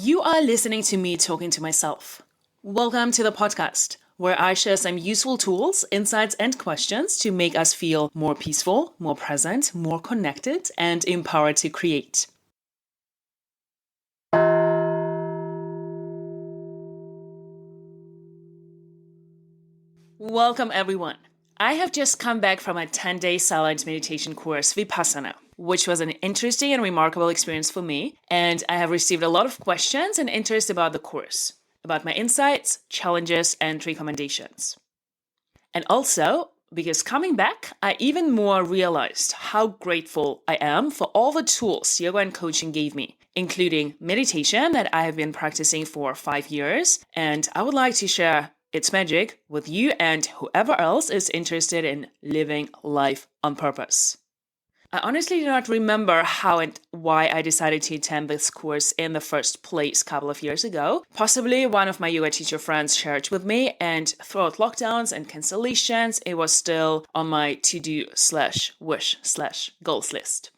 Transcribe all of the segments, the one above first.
You are listening to me talking to myself. Welcome to the podcast, where I share some useful tools, insights, and questions to make us feel more peaceful, more present, more connected, and empowered to create. Welcome, everyone. I have just come back from a 10-day silent meditation course, Vipassana, which was an interesting and remarkable experience for me, and I have received a lot of questions and interest about the course, about my insights, challenges, and recommendations. And also, because coming back, I even more realized how grateful I am for all the tools yoga and coaching gave me, including meditation that I have been practicing for 5 years, and I would like to share its magic with you and whoever else is interested in living life on purpose. I honestly do not remember how and why I decided to attend this course in the first place a couple of years ago. Possibly one of my yoga teacher friends shared with me, and throughout lockdowns and cancellations, it was still on my to-do/wish/goals list.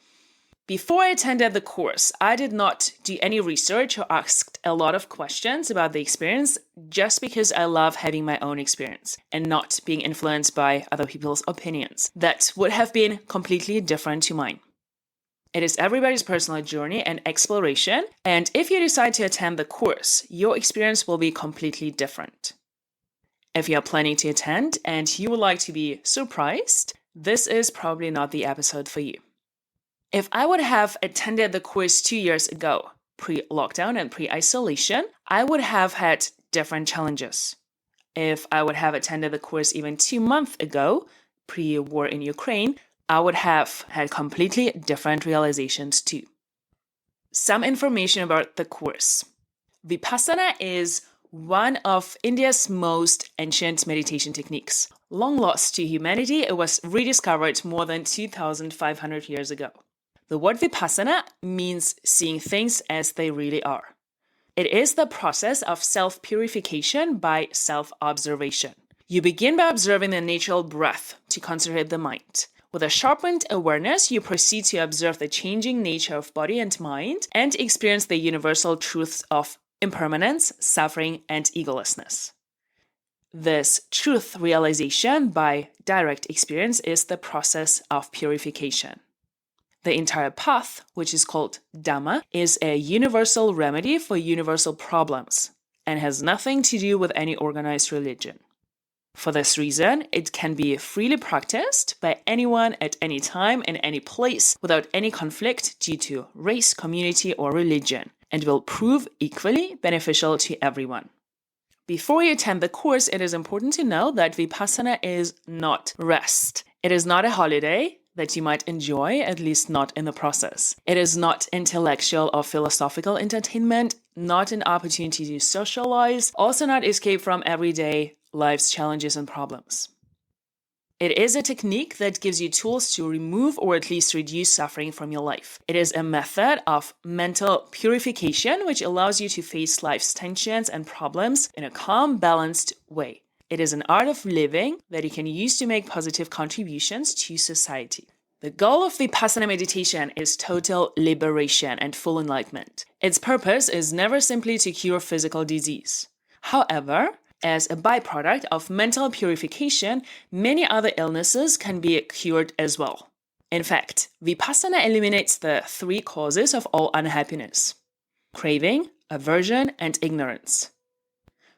Before I attended the course, I did not do any research or asked a lot of questions about the experience just because I love having my own experience and not being influenced by other people's opinions that would have been completely different to mine. It is everybody's personal journey and exploration, and if you decide to attend the course, your experience will be completely different. If you are planning to attend and you would like to be surprised, this is probably not the episode for you. If I would have attended the course 2 years ago, pre-lockdown and pre-isolation, I would have had different challenges. If I would have attended the course even 2 months ago, pre-war in Ukraine, I would have had completely different realizations too. Some information about the course. Vipassana is one of India's most ancient meditation techniques. Long lost to humanity, it was rediscovered more than 2,500 years ago. The word Vipassana means seeing things as they really are. It is the process of self-purification by self-observation. You begin by observing the natural breath to concentrate the mind. With a sharpened awareness, you proceed to observe the changing nature of body and mind and experience the universal truths of impermanence, suffering, and egolessness. This truth realization by direct experience is the process of purification. The entire path, which is called Dhamma, is a universal remedy for universal problems and has nothing to do with any organized religion. For this reason, it can be freely practiced by anyone at any time in any place without any conflict due to race, community, or religion, and will prove equally beneficial to everyone. Before you attend the course, it is important to know that Vipassana is not rest. It is not a holiday that you might enjoy, at least not in the process. It is not intellectual or philosophical entertainment, not an opportunity to socialize, also not escape from everyday life's challenges and problems. It is a technique that gives you tools to remove or at least reduce suffering from your life. It is a method of mental purification which allows you to face life's tensions and problems in a calm, balanced way. It is an art of living that you can use to make positive contributions to society. The goal of Vipassana meditation is total liberation and full enlightenment. Its purpose is never simply to cure physical disease. However, as a byproduct of mental purification, many other illnesses can be cured as well. In fact, Vipassana eliminates the 3 causes of all unhappiness: craving, aversion, and ignorance.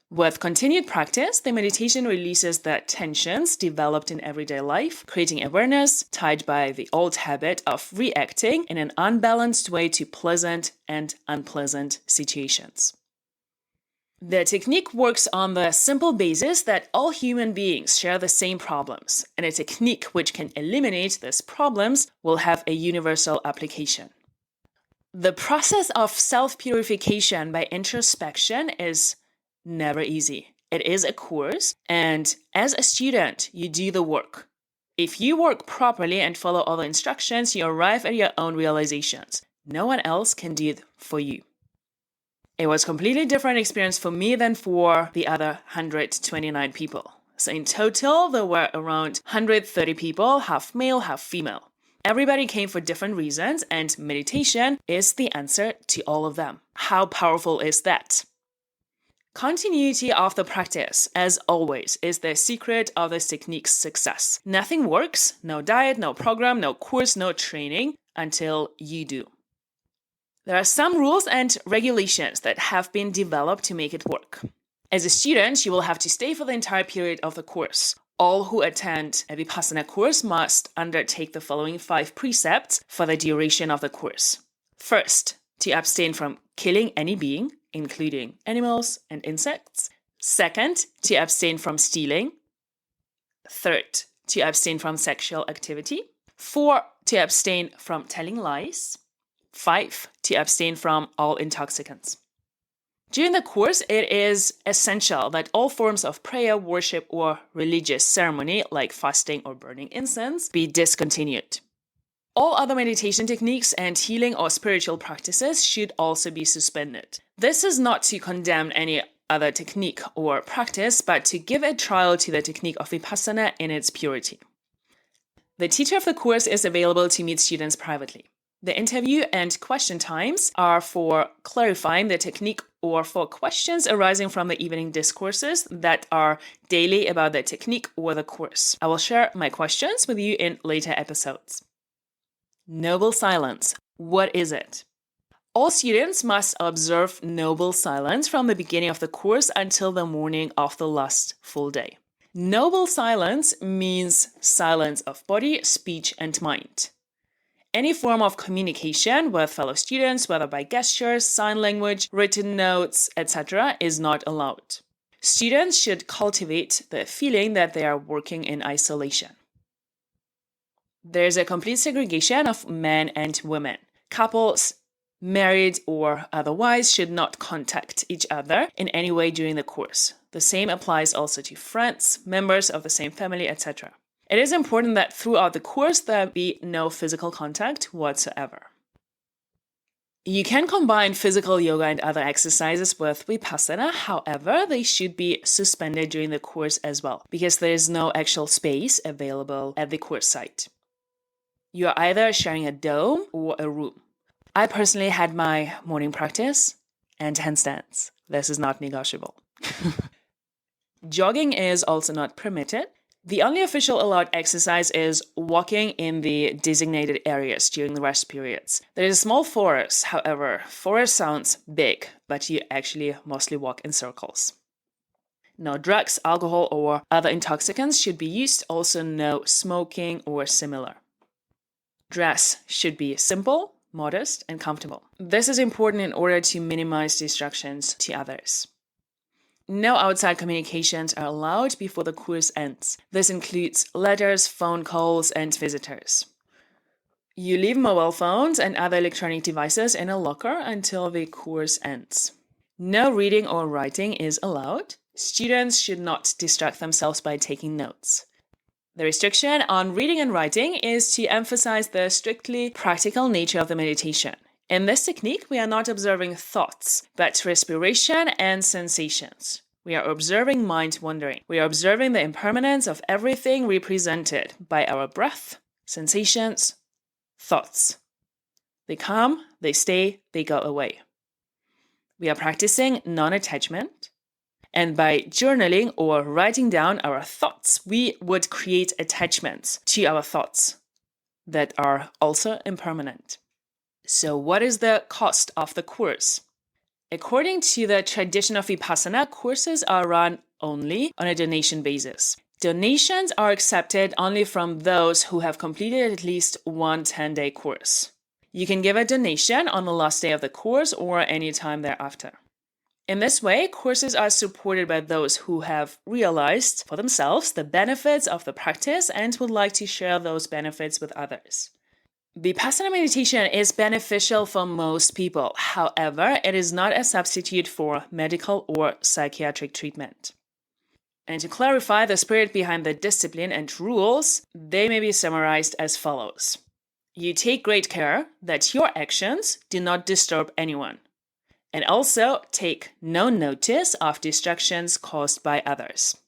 With continued practice, the meditation releases the tensions developed in everyday life, creating awareness tied by the old habit of reacting in an unbalanced way to pleasant and unpleasant situations. The technique works on the simple basis that all human beings share the same problems, and a technique which can eliminate these problems will have a universal application. The process of self-purification by introspection is never easy. It is a course, and as a student, you do the work. If you work properly and follow all the instructions, you arrive at your own realizations. No one else can do it for you. It was a completely different experience for me than for the other 129 people. So in total, there were around 130 people, half male, half female. Everybody came for different reasons, and meditation is the answer to all of them. How powerful is that? Continuity of the practice, as always, is the secret of this technique's success. Nothing works, no diet, no program, no course, no training, until you do. There are some rules and regulations that have been developed to make it work. As a student, you will have to stay for the entire period of the course. All who attend a Vipassana course must undertake the following 5 precepts for the duration of the course. First, to abstain from killing any being, including animals and insects. Second, to abstain from stealing. Third, to abstain from sexual activity. 4, to abstain from telling lies. 5, to abstain from all intoxicants. During the course, it is essential that all forms of prayer, worship, or religious ceremony, like fasting or burning incense, be discontinued. All other meditation techniques and healing or spiritual practices should also be suspended. This is not to condemn any other technique or practice, but to give a trial to the technique of Vipassana in its purity. The teacher of the course is available to meet students privately. The interview and question times are for clarifying the technique or for questions arising from the evening discourses that are daily about the technique or the course. I will share my questions with you in later episodes. Noble silence. What is it? All students must observe noble silence from the beginning of the course until the morning of the last full day. Noble silence means silence of body, speech, and mind. Any form of communication with fellow students, whether by gestures, sign language, written notes, etc., is not allowed. Students should cultivate the feeling that they are working in isolation. There's a complete segregation of men and women. Couples, married or otherwise, should not contact each other in any way during the course. The same applies also to friends, members of the same family, etc. It is important that throughout the course there be no physical contact whatsoever. You can combine physical yoga and other exercises with Vipassana, however, they should be suspended during the course as well, because there is no actual space available at the course site. You are either sharing a dome or a room. I personally had my morning practice and handstands. This is not negotiable. Jogging is also not permitted. The only official allowed exercise is walking in the designated areas during the rest periods. There is a small forest, however. Forest sounds big, but you actually mostly walk in circles. No drugs, alcohol, or other intoxicants should be used. Also, no smoking or similar. Dress should be simple, modest, and comfortable. This is important in order to minimize distractions to others. No outside communications are allowed before the course ends. This includes letters, phone calls, and visitors. You leave mobile phones and other electronic devices in a locker until the course ends. No reading or writing is allowed. Students should not distract themselves by taking notes. The restriction on reading and writing is to emphasize the strictly practical nature of the meditation. In this technique, we are not observing thoughts, but respiration and sensations. We are observing mind wandering. We are observing the impermanence of everything represented by our breath, sensations, thoughts. They come, they stay, they go away. We are practicing non-attachment. And by journaling or writing down our thoughts, we would create attachments to our thoughts that are also impermanent. So what is the cost of the course? According to the tradition of Vipassana, courses are run only on a donation basis. Donations are accepted only from those who have completed at least one 10-day course. You can give a donation on the last day of the course or any time thereafter. In this way, courses are supported by those who have realized for themselves the benefits of the practice and would like to share those benefits with others. Vipassana meditation is beneficial for most people. However, it is not a substitute for medical or psychiatric treatment. And to clarify the spirit behind the discipline and rules, they may be summarized as follows. You take great care that your actions do not disturb anyone. And also take no notice of distractions caused by others.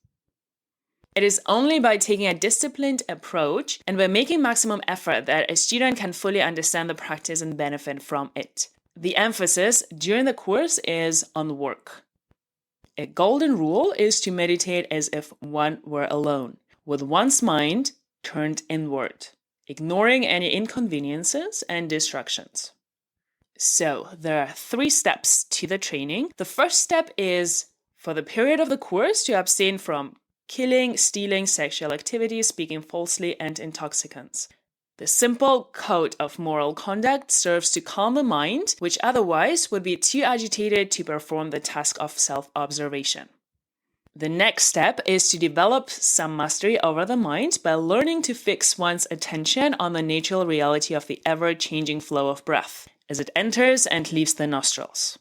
It is only by taking a disciplined approach and by making maximum effort that a student can fully understand the practice and benefit from it. The emphasis during the course is on work. A golden rule is to meditate as if one were alone, with one's mind turned inward, ignoring any inconveniences and distractions. So, there are 3 steps to the training. The first step is, for the period of the course, to abstain from killing, stealing, sexual activities, speaking falsely, and intoxicants. The simple code of moral conduct serves to calm the mind, which otherwise would be too agitated to perform the task of self-observation. The next step is to develop some mastery over the mind by learning to fix one's attention on the natural reality of the ever-changing flow of breath as it enters and leaves the nostrils.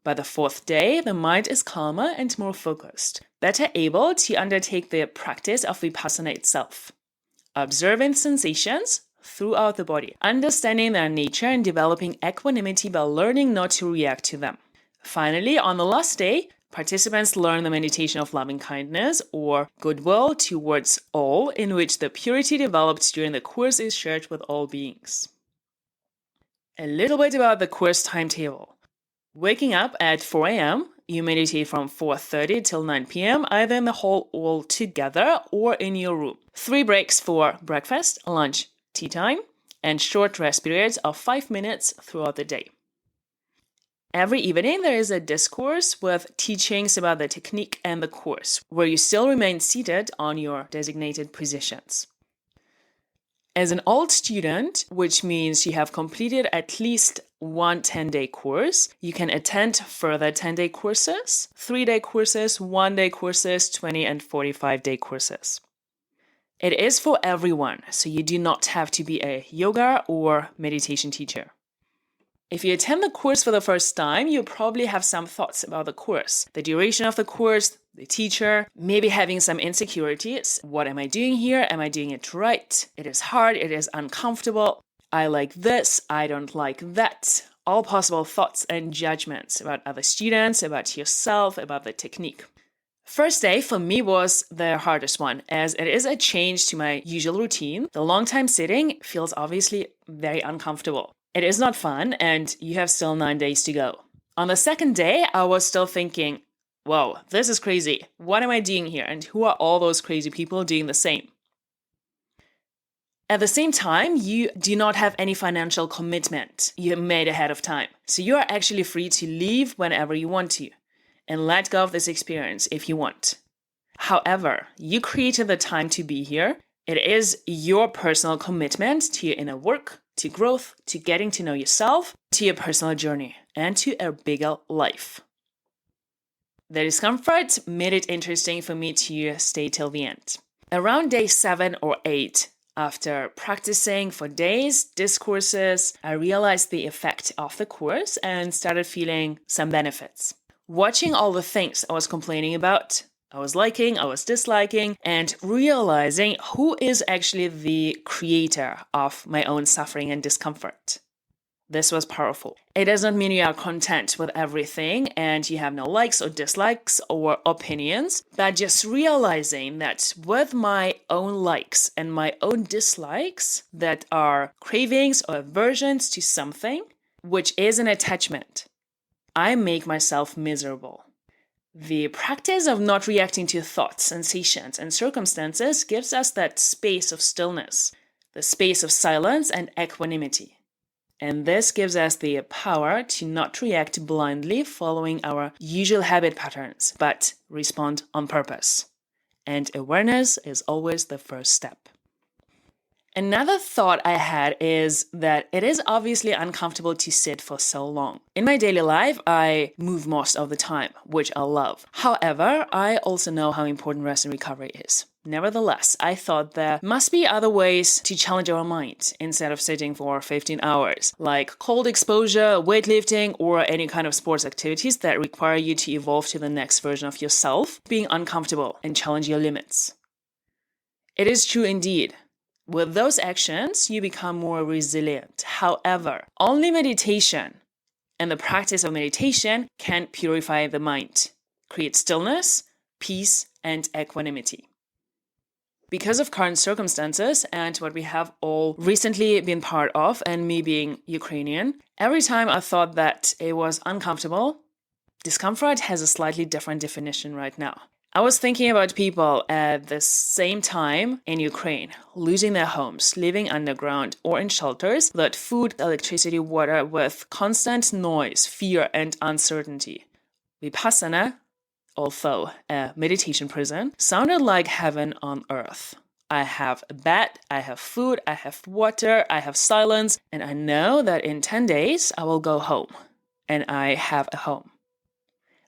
By the 4th day, the mind is calmer and more focused, better able to undertake the practice of Vipassana itself. Observing sensations throughout the body, understanding their nature and developing equanimity by learning not to react to them. Finally, on the last day, participants learn the meditation of loving kindness or goodwill towards all, in which the purity developed during the course is shared with all beings. A little bit about the course timetable. Waking up at 4 a.m., you meditate from 4:30 till 9 p.m., either in the hall all together or in your room. 3 breaks for breakfast, lunch, tea time, and short rest periods of 5 minutes throughout the day. Every evening, there is a discourse with teachings about the technique and the course, where you still remain seated on your designated positions. As an old student, which means you have completed at least one 10-day course, you can attend further 10-day courses, 3-day courses, 1-day courses, 20 and 45-day courses. It is for everyone, so you do not have to be a yoga or meditation teacher. If you attend the course for the first time, you probably have some thoughts about the course, the duration of the course, the teacher, maybe having some insecurities. What am I doing here? Am I doing it right? It is hard, it is uncomfortable. I like this, I don't like that. All possible thoughts and judgments about other students, about yourself, about the technique. First day for me was the hardest one, as it is a change to my usual routine. The long time sitting feels obviously very uncomfortable. It is not fun, and you have still 9 days to go. On the second day, I was still thinking, whoa, this is crazy. What am I doing here? And who are all those crazy people doing the same? At the same time, you do not have any financial commitment you made ahead of time. So you are actually free to leave whenever you want to and let go of this experience if you want. However, you created the time to be here. It is your personal commitment to your inner work, to growth, to getting to know yourself, to your personal journey, and to a bigger life. The discomfort made it interesting for me to stay till the end. Around day 7 or 8, after practicing for days, discourses, I realized the effect of the course and started feeling some benefits. Watching all the things I was complaining about, I was liking, I was disliking, and realizing who is actually the creator of my own suffering and discomfort. This was powerful. It does not mean you are content with everything and you have no likes or dislikes or opinions, but just realizing that with my own likes and my own dislikes that are cravings or aversions to something, which is an attachment, I make myself miserable. The practice of not reacting to thoughts, sensations, and circumstances gives us that space of stillness, the space of silence and equanimity. And this gives us the power to not react blindly following our usual habit patterns, but respond on purpose. And awareness is always the first step. Another thought I had is that it is obviously uncomfortable to sit for so long. In my daily life, I move most of the time, which I love. However, I also know how important rest and recovery is. Nevertheless, I thought there must be other ways to challenge our mind instead of sitting for 15 hours, like cold exposure, weightlifting, or any kind of sports activities that require you to evolve to the next version of yourself, being uncomfortable and challenge your limits. It is true indeed. With those actions, you become more resilient. However, only meditation and the practice of meditation can purify the mind, create stillness, peace, and equanimity. Because of current circumstances and what we have all recently been part of, and me being Ukrainian, every time I thought that it was uncomfortable, discomfort has a slightly different definition right now. I was thinking about people at the same time in Ukraine, losing their homes, living underground or in shelters without food, electricity, water, with constant noise, fear, and uncertainty. Vipassana, although a meditation prison, sounded like heaven on earth. I have a bed, I have food, I have water, I have silence, and I know that in 10 days I will go home, and I have a home.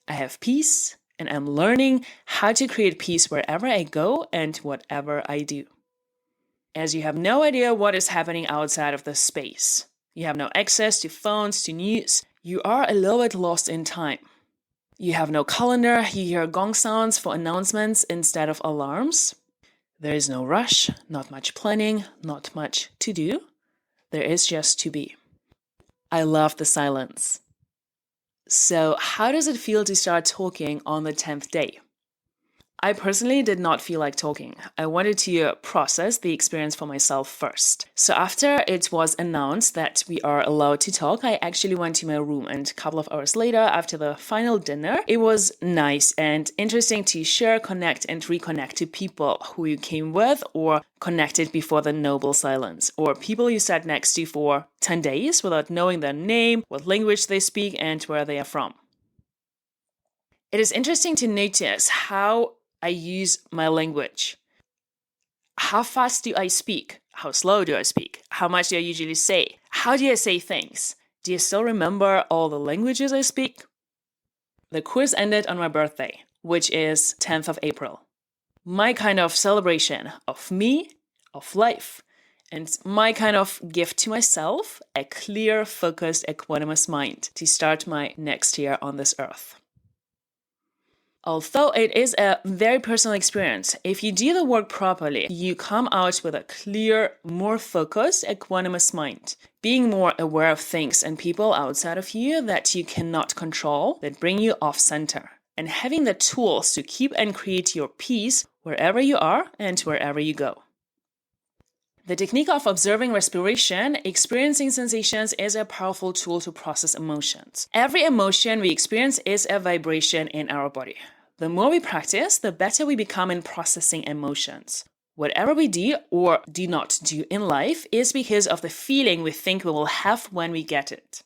I have peace, and I'm learning how to create peace wherever I go and whatever I do. As you have no idea what is happening outside of this space, you have no access to phones, to news, you are a little bit lost in time. You have no calendar, you hear gong sounds for announcements instead of alarms. There is no rush, not much planning, not much to do. There is just to be. I love the silence. So, how does it feel to start talking on the 10th day? I personally did not feel like talking. I wanted to process the experience for myself first. So after it was announced that we are allowed to talk, I actually went to my room, and a couple of hours later, after the final dinner, it was nice and interesting to share, connect, and reconnect to people who you came with or connected before the noble silence, or people you sat next to for 10 days without knowing their name, what language they speak, and where they are from. It is interesting to notice how I use my language. How fast do I speak? How slow do I speak? How much do I usually say? How do I say things? Do you still remember all the languages I speak? The course ended on my birthday, which is 10th of April. My kind of celebration of me, of life, and my kind of gift to myself, a clear, focused, equanimous mind to start my next year on this earth. Although it is a very personal experience, if you do the work properly, you come out with a clear, more focused, equanimous mind, being more aware of things and people outside of you that you cannot control, that bring you off center, and having the tools to keep and create your peace wherever you are and wherever you go. The technique of observing respiration, experiencing sensations, is a powerful tool to process emotions. Every emotion we experience is a vibration in our body. The more we practice, the better we become in processing emotions. Whatever we do or do not do in life is because of the feeling we think we will have when we get it.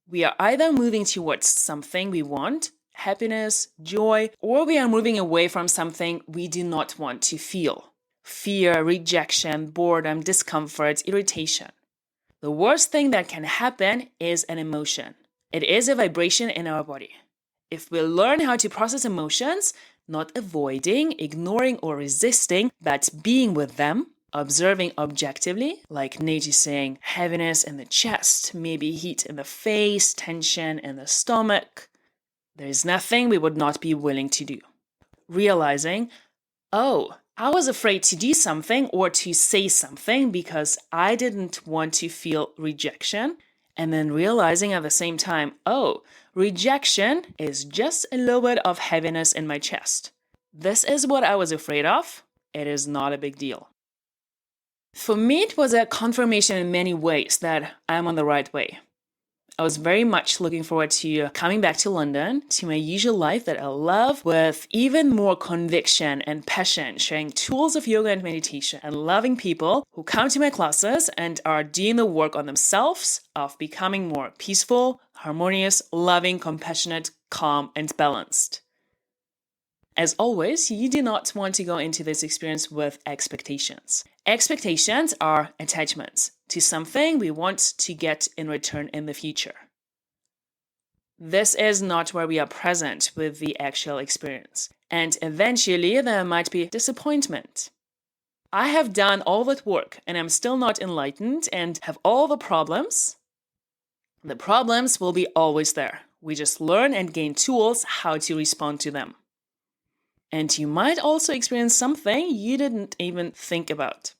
We are either moving towards something we want, happiness, joy, or we are moving away from something we do not want to feel. Fear, rejection, boredom, discomfort, irritation. The worst thing that can happen is an emotion. It is a vibration in our body. If we learn how to process emotions, not avoiding, ignoring, or resisting, but being with them, observing objectively, like noticing heaviness in the chest, maybe heat in the face, tension in the stomach, there is nothing we would not be willing to do. Realizing, oh, I was afraid to do something or to say something because I didn't want to feel rejection. And then realizing at the same time, oh, rejection is just a little bit of heaviness in my chest. This is what I was afraid of. It is not a big deal. For me, it was a confirmation in many ways that I'm on the right way. I was very much looking forward to coming back to London, to my usual life that I love, with even more conviction and passion, sharing tools of yoga and meditation, and loving people who come to my classes and are doing the work on themselves of becoming more peaceful, harmonious, loving, compassionate, calm, and balanced. As always, you do not want to go into this experience with expectations. Expectations are attachments to something we want to get in return in the future. This is not where we are present with the actual experience, and eventually there might be disappointment. I have done all that work and I'm still not enlightened and have all the problems. The problems will be always there. We just learn and gain tools how to respond to them. And you might also experience something you didn't even think about.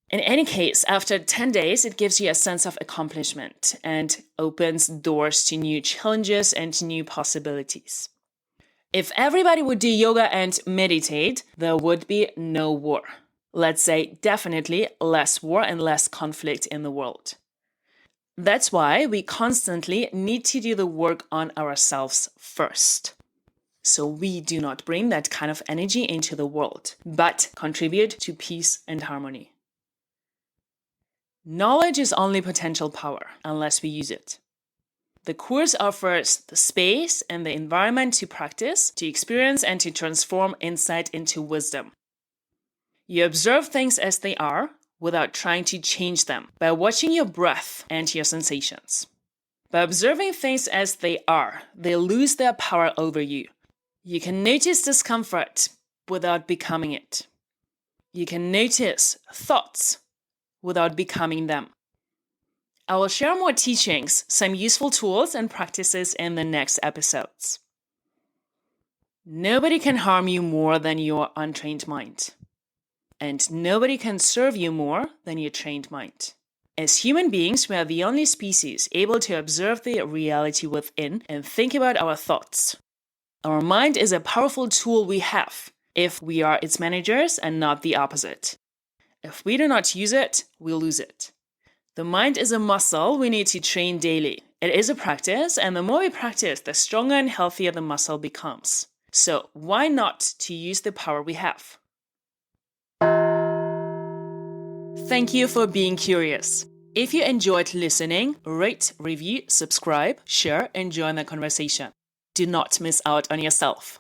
In any case, after 10 days, it gives you a sense of accomplishment and opens doors to new challenges and new possibilities. If everybody would do yoga and meditate, there would be no war. Let's say definitely less war and less conflict in the world. That's why we constantly need to do the work on ourselves first. So we do not bring that kind of energy into the world, but contribute to peace and harmony. Knowledge is only potential power unless we use it. The course offers the space and the environment to practice, to experience, and to transform insight into wisdom. You observe things as they are without trying to change them by watching your breath and your sensations. By observing things as they are, they lose their power over you. You can notice discomfort without becoming it. You can notice thoughts without becoming them. I will share more teachings, some useful tools and practices in the next episodes. Nobody can harm you more than your untrained mind. And nobody can serve you more than your trained mind. As human beings, we are the only species able to observe the reality within and think about our thoughts. Our mind is a powerful tool we have if we are its managers and not the opposite. If we do not use it, we lose it. The mind is a muscle we need to train daily. It is a practice, and the more we practice, the stronger and healthier the muscle becomes. So why not to use the power we have? Thank you for being curious. If you enjoyed listening, rate, review, subscribe, share, and join the conversation. Do not miss out on yourself.